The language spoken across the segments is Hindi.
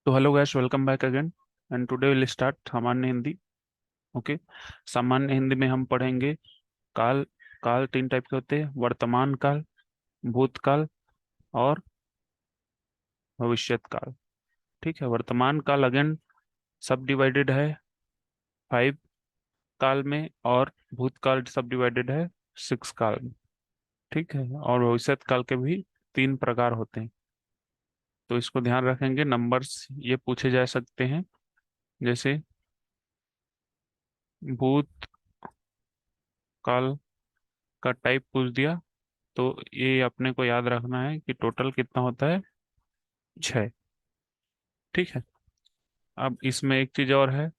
तो hello guys, welcome back again and today will start सामान्य हिंदी। ओके। सामान्य हिंदी में हम पढ़ेंगे काल। काल तीन टाइप के होते हैं: वर्तमान काल, भूतकाल और भविष्यत काल। ठीक है। वर्तमान काल अगेन सब डिवाइडेड है 5 काल में, और भूतकाल सब डिवाइडेड है 6 काल में। ठीक है। और भविष्यत काल के भी 3 प्रकार होते हैं, तो इसको ध्यान रखेंगे। नंबर्स ये पूछे जा सकते हैं, जैसे भूत काल का टाइप पूछ दिया, तो ये अपने को याद रखना है कि टोटल कितना होता है, 6। ठीक है। अब इसमें एक चीज और है,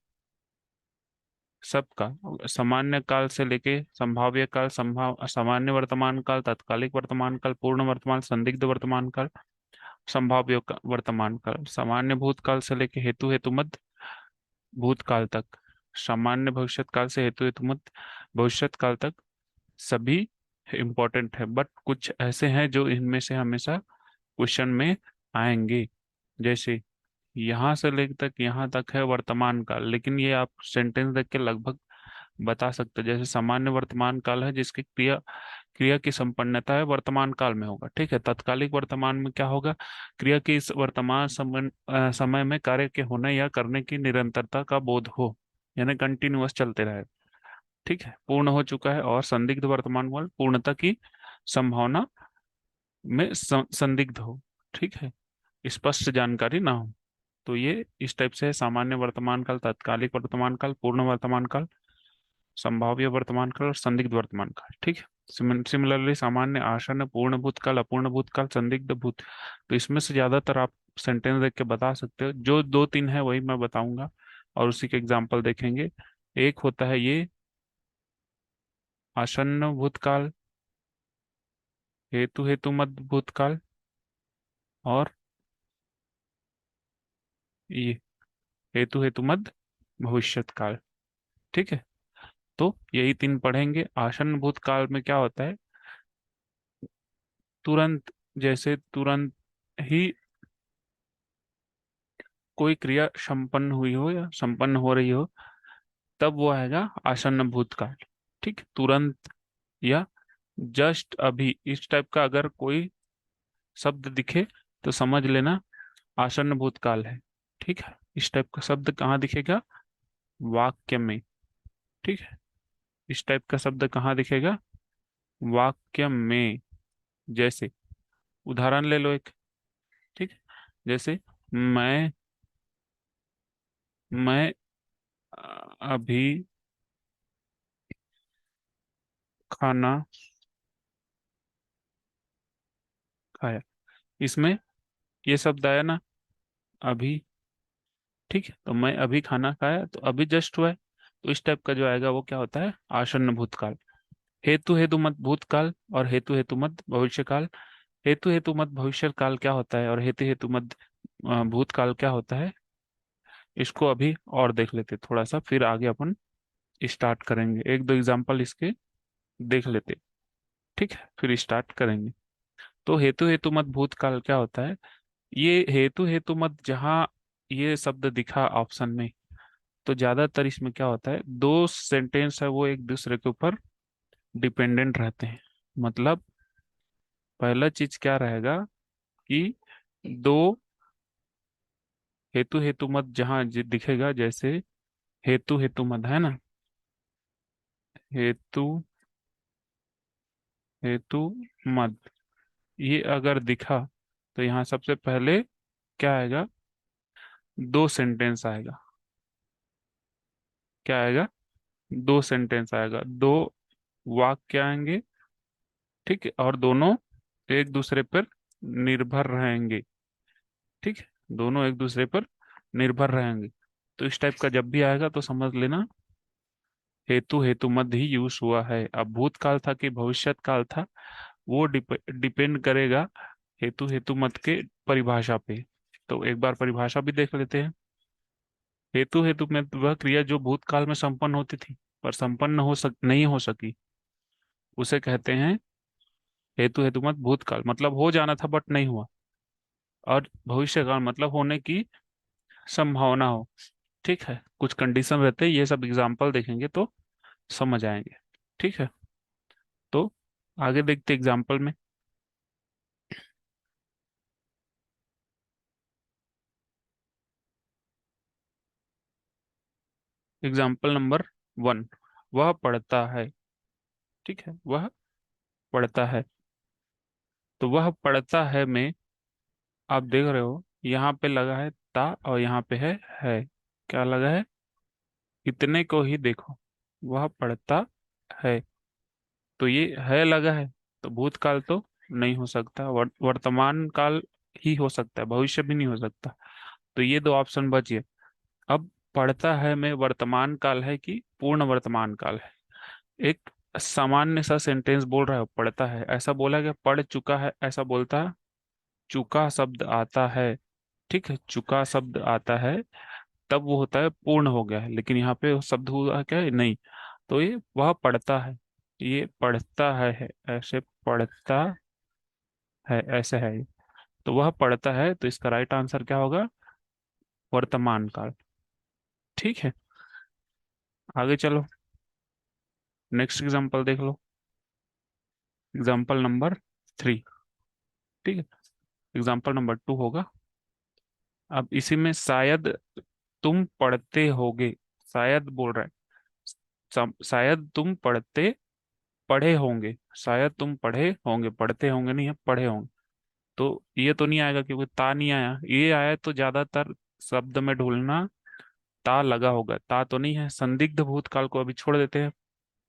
सबका सामान्य काल से लेके संभाव्य काल, सामान्य वर्तमान काल, तात्कालिक वर्तमान काल, पूर्ण वर्तमान, संदिग्ध वर्तमान काल, संभाव्य वर्तमान काल, सामान्य भूतकाल से लेके हेतु हेतु मध्य भूतकाल तक, सामान्य भविष्यत काल से हेतु हेतु मध्य भविष्यत काल तक, सभी इम्पोर्टेंट है। बट कुछ ऐसे हैं जो इनमें से हमेशा क्वेश्चन में आएंगे। जैसे यहाँ से लेकर तक यहाँ तक है वर्तमान काल, लेकिन ये आप सेंटेंस देख के लगभग बता सकते हैं। जैसे सामान्य वर्तमान काल है जिसकी क्रिया क्रिया की संपन्नता है वर्तमान काल में होगा। ठीक है। तत्कालिक वर्तमान में क्या होगा, क्रिया की इस वर्तमान समय में कार्य के होने या करने की निरंतरता का बोध हो, यानी कंटिन्यूअस चलते रहे। ठीक है। पूर्ण हो चुका है। और संदिग्ध वर्तमान काल पूर्णता की संभावना में संदिग्ध हो। ठीक है। स्पष्ट जानकारी ना हो। तो ये इस टाइप से है: सामान्य वर्तमान काल, तात्कालिक वर्तमान काल, पूर्ण वर्तमान काल, संभाव्य वर्तमान काल और संदिग्ध वर्तमान काल। ठीक है। सिमिलरली सामान्य, आसन्न, पूर्ण भूतकाल, अपूर्ण भूतकाल, संदिग्ध भूत। तो इसमें से ज्यादातर आप सेंटेंस देख के बता सकते हो। जो दो तीन है वही मैं बताऊंगा और उसी के एग्जाम्पल देखेंगे। एक होता है ये आसन्न भूतकाल, हेतु हेतु मध्य भूतकाल, और ये हेतु हेतु मध्य भविष्यत काल। ठीक है। तो यही 3 पढ़ेंगे। आसन्न भूतकाल में क्या होता है, तुरंत, जैसे तुरंत ही कोई क्रिया संपन्न हुई हो या संपन्न हो रही हो, तब वो आएगा आसन्न भूतकाल। ठीक। तुरंत या जस्ट अभी, इस टाइप का अगर कोई शब्द दिखे तो समझ लेना आसन्न भूतकाल है। ठीक है। इस टाइप का शब्द कहाँ दिखेगा, वाक्य में। ठीक है। इस टाइप का शब्द कहाँ दिखेगा, वाक्य में। जैसे उदाहरण ले लो एक। ठीक है। जैसे मैं मैं अभी खाना खाया, इसमें ये शब्द आया ना, अभी। ठीक है। तो मैं अभी खाना खाया, तो अभी जस्ट हुआ है। तो इस टाइप का जो आएगा वो क्या होता है, आसन्न भूतकाल। हेतु हेतु मत भूतकाल और हेतु हेतु मत भविष्य काल। हेतु हेतु मत भविष्य काल क्या होता है और हेतु हेतु मत भूतकाल क्या होता है, इसको अभी और देख लेते थोड़ा सा, फिर आगे अपन स्टार्ट करेंगे। एक दो एग्जांपल इसके देख लेते। ठीक है। फिर स्टार्ट करेंगे। तो हेतु हेतु मत भूतकाल क्या होता है, ये हेतु हेतु मत जहाँ ये शब्द दिखा ऑप्शन में, तो ज्यादातर इसमें क्या होता है, दो सेंटेंस है वो एक दूसरे के ऊपर डिपेंडेंट रहते हैं। मतलब पहला चीज क्या रहेगा कि दो हेतु हेतु मत जहाँ दिखेगा, जैसे हेतु हेतु मत है ना, हेतु हेतु मत, ये अगर दिखा तो यहाँ सबसे पहले क्या आएगा, दो सेंटेंस आएगा। क्या आएगा, दो सेंटेंस आएगा, दो वाक्य आएंगे। ठीक है। और दोनों एक दूसरे पर निर्भर रहेंगे। ठीक है। दोनों एक दूसरे पर निर्भर रहेंगे। तो इस टाइप का जब भी आएगा तो समझ लेना हेतु हेतु मध्य ही यूज हुआ है। अब भूतकाल था कि भविष्यत काल था, वो डिपेंड करेगा हेतु हेतु मत के परिभाषा पे। तो एक बार परिभाषा भी देख लेते हैं। हेतु हेतु में वह क्रिया जो भूतकाल में संपन्न होती थी पर संपन्न नहीं हो सकी, उसे कहते हैं हेतु हेतु मत भूतकाल। मतलब हो जाना था बट नहीं हुआ। और भविष्य काल मतलब होने की संभावना हो। ठीक है, कुछ कंडीशन रहते हैं, ये सब एग्जाम्पल देखेंगे तो समझ आएंगे। ठीक है, तो आगे देखते एग्जाम्पल में। एग्जाम्पल नंबर 1, वह पढ़ता है। ठीक है, वह पढ़ता है। तो वह पढ़ता है में आप देख रहे हो यहाँ पे लगा है ता, और यहाँ पे है क्या लगा है, इतने को ही देखो, वह पढ़ता है। तो ये है लगा है, तो भूतकाल तो नहीं हो सकता, वर्तमान काल ही हो सकता है, भविष्य भी नहीं हो सकता। तो ये दो ऑप्शन बच गए। अब पढ़ता है में वर्तमान काल है कि पूर्ण वर्तमान काल है। एक सामान्य सा सेंटेंस बोल रहा है, पढ़ता है ऐसा बोला गया, पढ़ चुका है ऐसा बोलता है, चुका शब्द आता है। ठीक है, चुका शब्द आता है तब वो होता है पूर्ण हो गया है, लेकिन यहाँ पे वो शब्द हुआ क्या है, नहीं। तो ये वह पढ़ता है, ये पढ़ता है ऐसे पढ़ता है ऐसे है ये। तो वह पढ़ता है, तो इसका राइट आंसर क्या होगा, वर्तमान काल। ठीक है, आगे चलो, नेक्स्ट एग्जांपल देख लो। Example number 3। ठीक है, एग्जांपल नंबर 2 होगा। अब इसी में शायद तुम पढ़ते होगे, शायद बोल रहा है, शायद तुम पढ़े होंगे, शायद तुम पढ़े होंगे, पढ़ते होंगे नहीं है, पढ़े होंगे। तो ये तो नहीं आएगा क्योंकि ता नहीं आया, ये आया तो ज्यादातर शब्द में ढूंढना ता लगा होगा, ता तो नहीं है। संदिग्ध भूतकाल को अभी छोड़ देते हैं।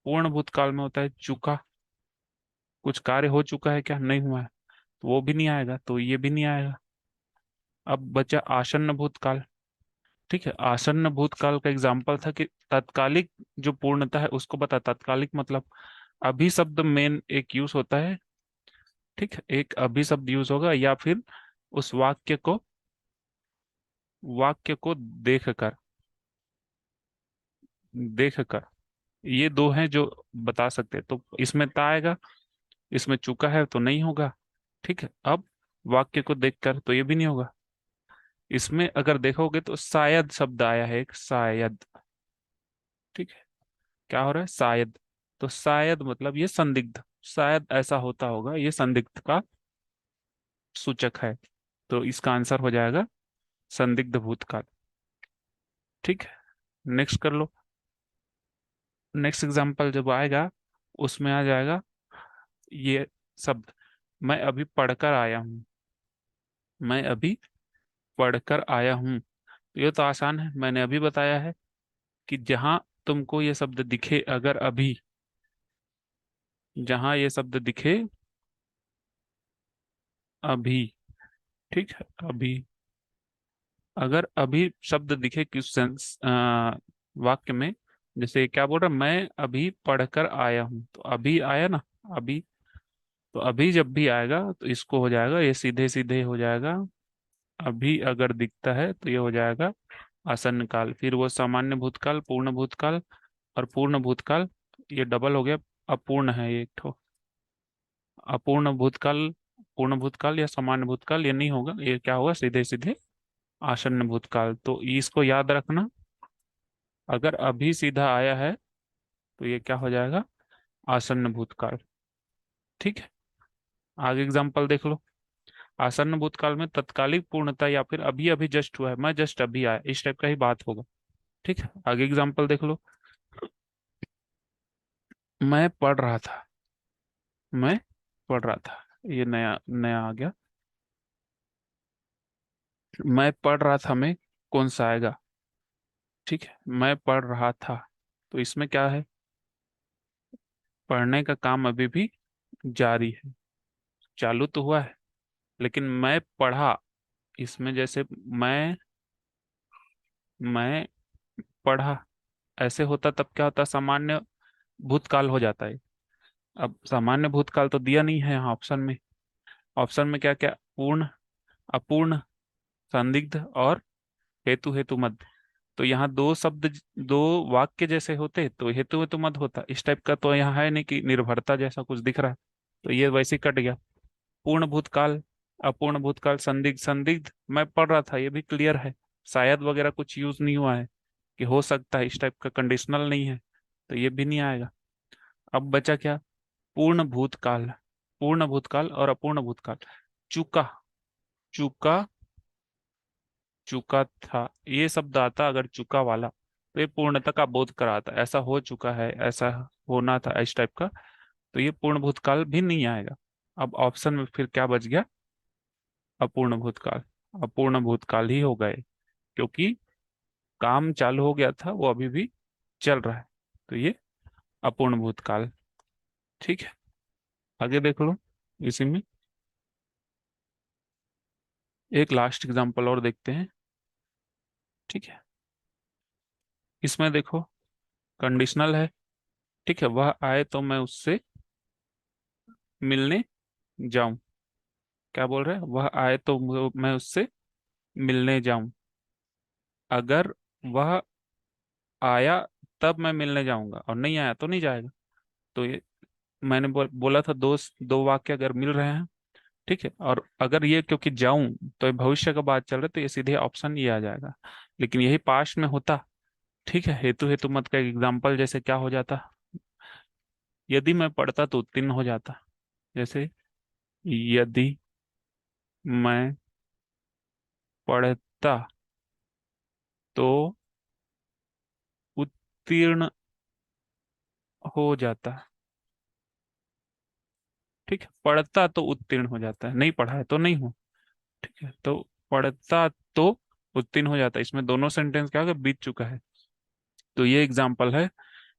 पूर्ण भूतकाल में होता है चुका, कुछ कार्य हो चुका है क्या, नहीं हुआ है, तो वो भी नहीं आएगा, तो ये भी नहीं आएगा। अब बचा आसन्न भूतकाल। ठीक है, आसन्न भूतकाल का एग्जाम्पल था कि तात्कालिक जो पूर्णता है उसको बता, तात्कालिक मतलब अभी शब्द मेन एक यूज होता है। ठीक है, एक अभी शब्द यूज होगा, या फिर उस वाक्य को देखकर, देखकर, ये दो हैं जो बता सकते हैं। तो इसमें ता आएगा, इसमें चुका है तो नहीं होगा। ठीक है, अब वाक्य को देखकर तो ये भी नहीं होगा। इसमें अगर देखोगे तो शायद शब्द आया है एक, शायद। ठीक है, क्या हो रहा है, शायद। तो शायद मतलब ये संदिग्ध, शायद ऐसा होता होगा, ये संदिग्ध का सूचक है। तो इसका आंसर हो जाएगा संदिग्ध भूतकाल। ठीक है, नेक्स्ट कर लो। नेक्स्ट एग्जांपल जब आएगा उसमें आ जाएगा ये शब्द, मैं अभी पढ़कर आया हूँ, मैं अभी पढ़कर आया हूँ। तो ये तो आसान है, मैंने अभी बताया है कि जहां तुमको ये शब्द दिखे, अगर अभी, जहां ये शब्द दिखे अभी। ठीक है, अभी, अगर अभी शब्द दिखे किस सेंस वाक्य में, जैसे क्या बोल रहा, मैं अभी पढ़कर आया हूँ, तो अभी आया ना, अभी। तो अभी जब भी आएगा तो इसको हो जाएगा, ये सीधे सीधे हो जाएगा। अभी अगर दिखता है तो ये हो जाएगा आसन्न काल, फिर वो सामान्य भूतकाल, पूर्ण भूतकाल, और पूर्ण भूतकाल, ये डबल हो गया, अपूर्ण है ये एक ठो, अपूर्ण भूतकाल। पूर्ण भूतकाल या सामान्य भूतकाल ये नहीं होगा, ये क्या होगा, सीधे सीधे आसन्न भूतकाल। तो इसको याद रखना, अगर अभी सीधा आया है तो ये क्या हो जाएगा, आसन्न भूतकाल। ठीक है, आगे एग्जांपल देख लो। आसन्न भूतकाल में तत्कालिक पूर्णता या फिर अभी अभी जस्ट हुआ है, मैं जस्ट अभी आया, इस टाइप का ही बात होगा। ठीक है, आगे एग्जांपल देख लो। मैं पढ़ रहा था, मैं पढ़ रहा था, ये नया नया आ गया। मैं पढ़ रहा था में कौन सा आएगा, ठीक है, मैं पढ़ रहा था, तो इसमें क्या है, पढ़ने का काम अभी भी जारी है, चालू तो हुआ है, लेकिन मैं पढ़ा, इसमें जैसे मैं पढ़ा ऐसे होता तब क्या होता, सामान्य भूतकाल हो जाता है। अब सामान्य भूतकाल तो दिया नहीं है यहाँ ऑप्शन में। ऑप्शन में क्या क्या, पूर्ण, अपूर्ण, संदिग्ध और हेतु हेतु मत। तो यहाँ दो शब्द, दो वाक्य जैसे होते तो हेतु हेतु मत होता, इस टाइप का तो यहाँ है नहीं कि निर्भरता जैसा कुछ दिख रहा है। तो ये वैसे ही कट गया। पूर्ण भूतकाल, अपूर्ण भूतकाल, संदिग्ध, संदिग्ध मैं पढ़ रहा था, ये भी क्लियर है। शायद वगैरह कुछ यूज नहीं हुआ है कि हो सकता है, इस टाइप का कंडीशनल नहीं है, तो ये भी नहीं आएगा। अब बचा क्या? पूर्ण भूतकाल। पूर्ण भूतकाल और अपूर्ण भूतकाल। चुका, चुका, चुका था, ये शब्द आता अगर चुका वाला, तो ये पूर्णता का बोध कराता, ऐसा हो चुका है, ऐसा होना था, इस टाइप का। तो ये पूर्ण भूतकाल भी नहीं आएगा। अब ऑप्शन में फिर क्या बच गया? अपूर्ण भूतकाल। अपूर्ण भूतकाल ही हो गए, क्योंकि काम चालू हो गया था, वो अभी भी चल रहा है, तो ये अपूर्ण भूतकाल। ठीक है, आगे देख लो। इसी में एक लास्ट एग्जांपल और देखते हैं। ठीक है, इसमें देखो, कंडीशनल है। ठीक है, वह आए तो मैं उससे मिलने जाऊं। क्या बोल रहे हैं? वह आए तो मैं उससे मिलने जाऊं। अगर वह आया तब मैं मिलने जाऊंगा, और नहीं आया तो नहीं जाएगा। तो ये मैंने बोला था, दो वाक्य अगर मिल रहे हैं, ठीक है, और अगर ये क्योंकि जाऊं तो ये भविष्य का बात चल रहा है, तो ये सीधे ऑप्शन ये आ जाएगा। लेकिन यही पास्ट में होता, ठीक है, हेतु हेतु मत का एग्जाम्पल जैसे क्या हो जाता, यदि मैं पढ़ता तो उत्तीर्ण हो जाता। जैसे यदि मैं पढ़ता तो उत्तीर्ण हो जाता। ठीक है, पढ़ता तो उत्तीर्ण हो जाता है, नहीं पढ़ा है तो नहीं हो। ठीक है, तो पढ़ता तो उत्तीर्ण हो जाता है, इसमें दोनों सेंटेंस क्या होगा, बीत चुका है। तो ये एग्जाम्पल है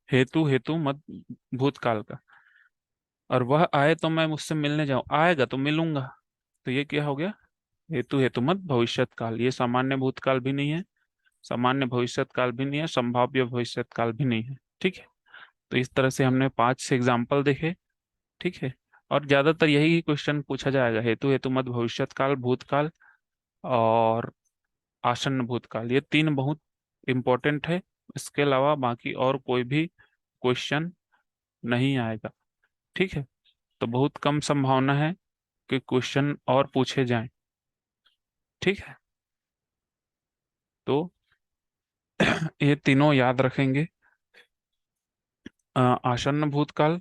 हेतु हेतु मत भूतकाल का। और वह आए तो मैं मुझसे मिलने जाऊं, आएगा तो मिलूंगा, तो ये क्या हो गया? हेतु हेतु मत भविष्यत काल। ये सामान्य भूतकाल भी नहीं है, सामान्य भविष्यत काल भी नहीं है, संभाव्य भविष्यत काल भी नहीं है। ठीक है, तो इस तरह से हमने 5 से एग्जाम्पल देखे। ठीक है, और ज्यादातर यही क्वेश्चन पूछा जाएगा, हेतु हेतु मत भविष्यत काल, भूतकाल और आसन्न भूतकाल, ये तीन बहुत इंपॉर्टेंट है। इसके अलावा बाकी और कोई भी क्वेश्चन नहीं आएगा। ठीक है, तो बहुत कम संभावना है कि क्वेश्चन और पूछे जाएं। ठीक है, तो ये तीनों याद रखेंगे। आसन्न भूतकाल,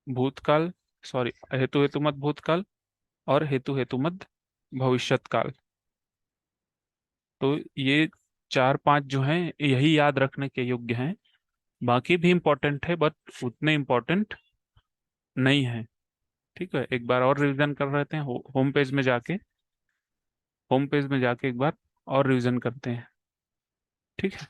भूतकाल, सॉरी, हेतु हेतु मत भूतकाल और हेतु हेतु मत भविष्यत काल। तो ये 4 5 जो हैं यही याद रखने के योग्य हैं। बाकी भी इम्पोर्टेंट है, बट उतने इम्पोर्टेंट नहीं है। ठीक है, एक बार और रिवीजन कर रहे थे, होम पेज में जाके, होम पेज में जाके एक बार और रिवीजन करते हैं। ठीक है।